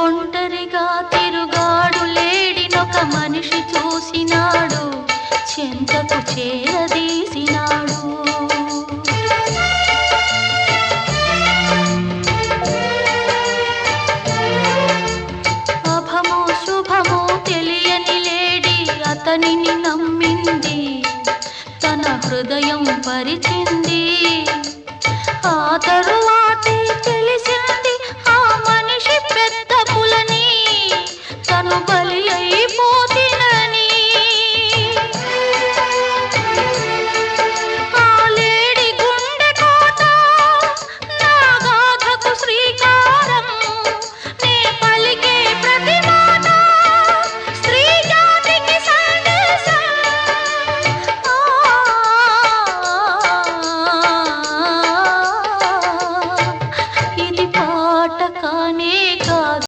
ఒంటరిగా తిరుగాడు లేడినొక మనిషి చూసినాడు, చెంతకు చేరదీసినాడు. అభమో శుభమో తెలియని లేడి అతనిని నమ్మింది, తన హృదయం పరిచింది.